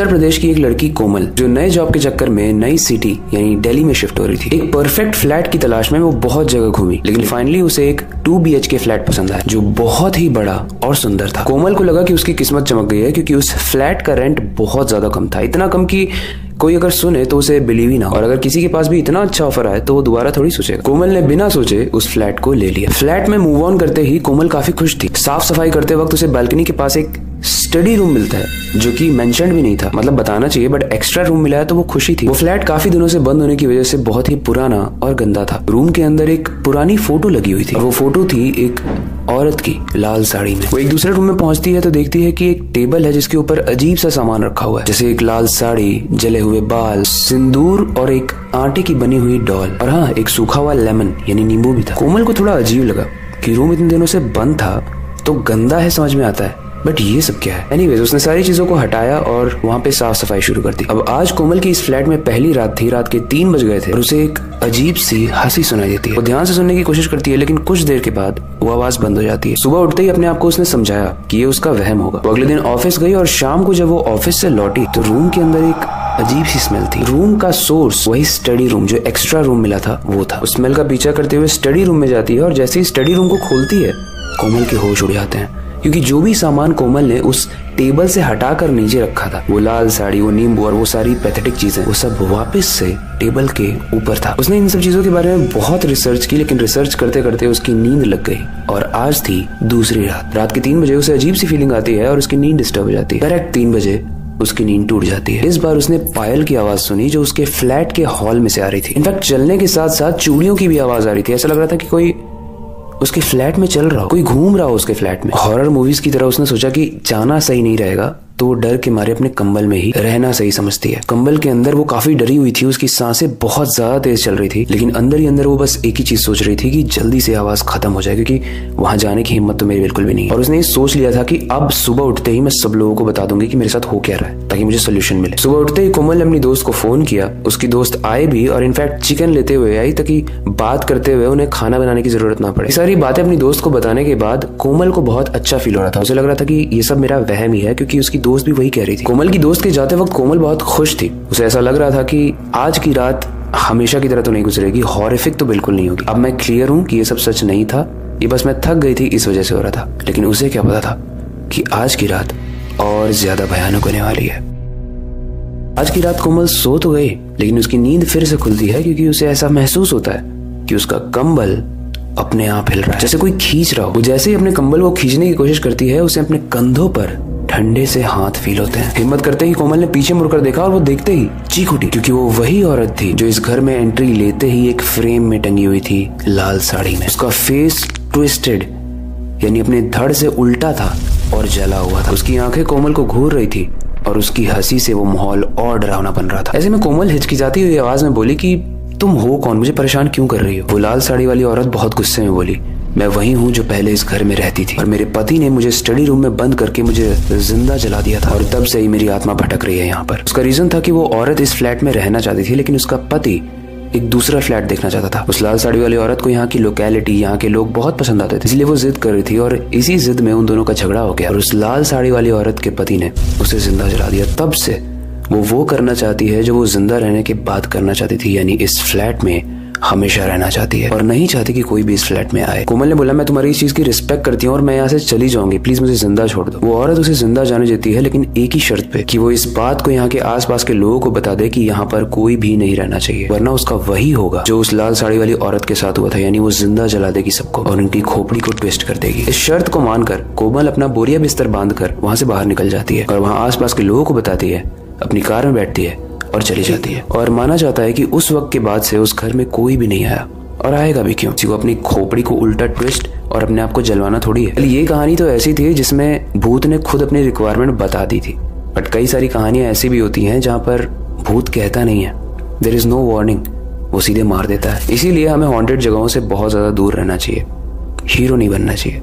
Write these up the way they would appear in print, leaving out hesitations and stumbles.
उत्तर प्रदेश की एक लड़की कोमल जो नए जॉब के चक्कर में नई सिटी यानी दिल्ली में शिफ्ट हो रही थी। एक परफेक्ट फ्लैट की तलाश में वो बहुत जगह घूमी, लेकिन फाइनली उसे एक 2 BHK फ्लैट पसंद आया जो बहुत ही बड़ा और सुंदर था। कोमल को लगा कि उसकी किस्मत चमक गई है, क्योंकि उस फ्लैट का रेंट बहुत ज्यादा कम था, इतना कम कि कोई अगर सुने तो उसे बिलीव ही ना, और अगर किसी के पास भी इतना अच्छा ऑफर आए तो वो दोबारा थोड़ी सोचेगा। कोमल ने बिना सोचे उस फ्लैट को ले लिया। फ्लैट में मूव ऑन करते ही कोमल काफी खुश थी। साफ सफाई करते वक्त उसे बालकनी के पास एक स्टडी रूम मिलता है जो कि मेंशन्ड भी नहीं था, मतलब बताना चाहिए, बट एक्स्ट्रा रूम मिला है तो वो खुशी थी। वो फ्लैट काफी दिनों से बंद होने की वजह से बहुत ही पुराना और गंदा था। रूम के अंदर एक पुरानी फोटो लगी हुई थी और वो फोटो थी एक औरत की लाल साड़ी में। वो एक दूसरे रूम में पहुंचती है तो देखती है कि एक टेबल है जिसके ऊपर अजीब सा सामान रखा हुआ है, जैसे एक लाल साड़ी, जले हुए बाल, सिंदूर और एक आटे की बनी हुई डॉल, और हाँ, एक सूखा हुआ लेमन यानी नींबू भी था। कोमल को थोड़ा अजीब लगा कि रूम इतने दिनों से बंद था तो गंदा है समझ में आता है, बट ये सब क्या है। एनीवेज उसने सारी चीजों को हटाया और वहाँ पे साफ सफाई शुरू कर दी। अब आज कोमल की इस फ्लैट में पहली रात थी। रात के 3 बज गए थे और उसे एक अजीब सी हंसी सुनाई देती है। वो ध्यान से सुनने की कोशिश करती है, लेकिन कुछ देर के बाद वो आवाज बंद हो जाती है। सुबह उठते ही अपने आप को उसने समझाया कि ये उसका वहम होगा। वो अगले दिन ऑफिस गई और शाम को जब वो ऑफिस से लौटी तो रूम के अंदर एक अजीब सी स्मेल थी। रूम का सोर्स वही स्टडी रूम जो एक्स्ट्रा रूम मिला था वो था। उस स्मेल का पीछा करते हुए स्टडी रूम में जाती है और जैसे ही स्टडी रूम को खोलती है कोमल के होश उड़ जाते हैं, क्योंकि जो भी सामान कोमल ने उस टेबल से हटाकर नीचे रखा था, वो लाल साड़ी, वो नींबू और वो सारी पैथेटिक चीजें, वो सब वापस से टेबल के ऊपर था। उसने इन सब चीजों के बारे में बहुत रिसर्च की, लेकिन रिसर्च करते करते उसकी नींद लग गई और आज थी दूसरी रात। रात के 3 बजे उसे अजीब सी फीलिंग आती है और उसकी नींद डिस्टर्ब हो जाती है। करेक्ट 3 बजे उसकी नींद टूट जाती है। इस बार उसने पायल की आवाज सुनी जो उसके फ्लैट के हॉल में से आ रही थी। इनफैक्ट चलने के साथ साथ चूड़ियों की भी आवाज आ रही थी। ऐसा लग रहा था कि कोई उसके फ्लैट में चल रहा हो, कोई घूम रहा हो उसके फ्लैट में। हॉरर मूवीज की तरह उसने सोचा कि जाना सही नहीं रहेगा, तो वो डर के मारे अपने कंबल में ही रहना सही समझती है। कंबल के अंदर वो काफी डरी हुई थी, उसकी सांसें बहुत ज्यादा तेज चल रही थी, लेकिन अंदर ही अंदर वो बस एक ही चीज सोच रही थी कि जल्दी से आवाज खत्म हो जाए, क्योंकि वहां जाने की हिम्मत तो मेरी बिल्कुल भी नहीं है। और उसने ये सोच लिया था कि अब सुबह उठते ही मैं सब लोगों को बता दूंगी कि मेरे साथ हो क्या रहा है, ताकि मुझे सोल्यूशन मिले। सुबह उठते ही कोमल ने अपनी दोस्त को फोन किया। उसकी दोस्त आए भी और इनफैक्ट चिकन लेते हुए आई, ताकि बात करते हुए उन्हें खाना बनाने की जरूरत ना पड़े। सारी बातें अपनी दोस्त को बताने के बाद कोमल को बहुत अच्छा फील हो रहा था। उसे लग रहा था कि ये सब मेरा वहम ही है, क्योंकि उसकी दोस्त भी वही कह रही थी। कोमल की दोस्त के जाते वक्त कोमल बहुत खुश थी। उसे ऐसा लग रहा था कि आज की रात हमेशा की तरह तो नहीं गुजरेगी, हॉरिफिक तो बिल्कुल नहीं होगी। अब मैं क्लियर हूँ कि ये सब सच नहीं था, ये बस मैं थक गई थी इस वजह से हो रहा था। लेकिन उसे क्या पता था कि आज की रात और ज्यादा भयानक होने वाली है। आज की रात कोमल सो तो गई, लेकिन उसकी नींद फिर से खुलती है, क्योंकि उसे ऐसा महसूस होता है कि उसका कंबल अपने आप हिल रहा है, जैसे कोई खींच रहा हो। वो जैसे ही अपने कंबल को खींचने की कोशिश करती है, उसे अपने कंधों पर ठंडे से हाथ फील होते हैं। हिम्मत करते ही कोमल ने पीछे मुड़कर देखा और वो देखते ही चीख उठी, क्योंकि वो वही औरत थी जो इस घर में एंट्री लेते ही एक फ्रेम में टंगी हुई थी लाल साड़ी में। उसका फेस ट्विस्टेड यानी अपने धड़ से उल्टा था और जला हुआ था। उसकी आंखें कोमल को घूर रही थी और उसकी हंसी से वो माहौल और डरावना बन रहा था। ऐसे में कोमल हिचकिचाती हुई आवाज में बोली कि तुम हो कौन, मुझे परेशान क्यों कर रही हो। वो लाल साड़ी वाली औरत बहुत गुस्से में बोली, मैं वही हूँ जो पहले इस घर में रहती थी और मेरे पति ने मुझे स्टडी रूम में बंद करके मुझे जिंदा जला दिया था और तब से ही मेरी आत्मा भटक रही है यहाँ पर। उसका रीजन था कि वो औरत इस फ्लैट में रहना चाहती थी, लेकिन उसका पति एक दूसरा फ्लैट देखना चाहता था। उस लाल साड़ी वाली औरत को यहाँ की लोकेलिटी, यहाँ के लोग बहुत पसंद आते थे, इसलिए वो जिद कर रही थी और इसी जिद में उन दोनों का झगड़ा हो गया और उस लाल साड़ी वाली औरत के पति ने उसे जिंदा जला दिया। तब से वो करना चाहती है जो वो जिंदा रहने के बाद करना चाहती थी, यानी इस फ्लैट में हमेशा रहना चाहती है और नहीं चाहती कि कोई भी इस फ्लैट में आए। कोमल ने बोला, मैं तुम्हारी इस चीज की रिस्पेक्ट करती हूँ और मैं यहाँ से चली जाऊंगी, प्लीज मुझे जिंदा छोड़ दो। वो औरत उसे जिंदा जाने देती है, लेकिन एक ही शर्त पे कि वो इस बात को यहाँ के आसपास के लोगों को बता दे कि यहाँ पर कोई भी नहीं रहना चाहिए, वरना उसका वही होगा जो उस लाल साड़ी वाली औरत के साथ हुआ था, यानी वो जिंदा जला देगी सबको और उनकी खोपड़ी को ट्विस्ट कर देगी। इस शर्त को मानकर कोमल अपना बोरिया बिस्तर बांध कर वहां से बाहर निकल जाती है और वहां आसपास के लोगों को बताती है, अपनी कार में बैठती है और चली जाती है। और माना जाता है कि उस वक्त के बाद से उस घर में कोई भी नहीं आया और आएगा भी क्यों। किसी को अपनी खोपड़ी को उल्टा ट्विस्ट और अपने आप को जलवाना थोड़ी है। ये कहानी तो ऐसी थी जिसमें भूत ने खुद अपनी रिक्वायरमेंट बता दी थी, बट कई सारी कहानियां ऐसी भी होती हैं जहां पर भूत कहता नहीं है, देयर इज नो वार्निंग, वो सीधे मार देता है। इसीलिए हमें हॉन्टेड जगहों से बहुत ज्यादा दूर रहना चाहिए, हीरो नहीं बनना चाहिए।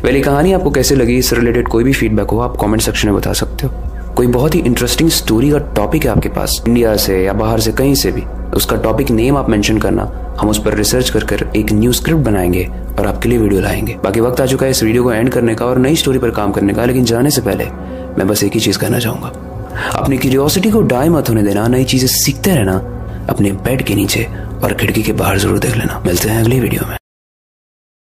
वैसे कहानी आपको कैसे लगी, इससे रिलेटेड कोई भी फीडबैक हो आप कमेंट सेक्शन में बता सकते हो। कोई बहुत ही इंटरेस्टिंग स्टोरी का टॉपिक है आपके पास, इंडिया से या बाहर से कहीं से भी, उसका टॉपिक नेम आप मेंशन करना, हम उस पर रिसर्च कर एक न्यू स्क्रिप्ट बनाएंगे और आपके लिए वीडियो लाएंगे। बाकी वक्त आ चुका है इस वीडियो को एंड करने का और नई स्टोरी पर काम करने का, लेकिन जाने से पहले मैं बस एक ही चीज कहना चाहूंगा, अपनी क्यूरियोसिटी को डाई मत होने देना, नई चीजें सीखते रहना, अपने बेड के नीचे और खिड़की के बाहर जरूर देख लेना। मिलते हैं अगली वीडियो में।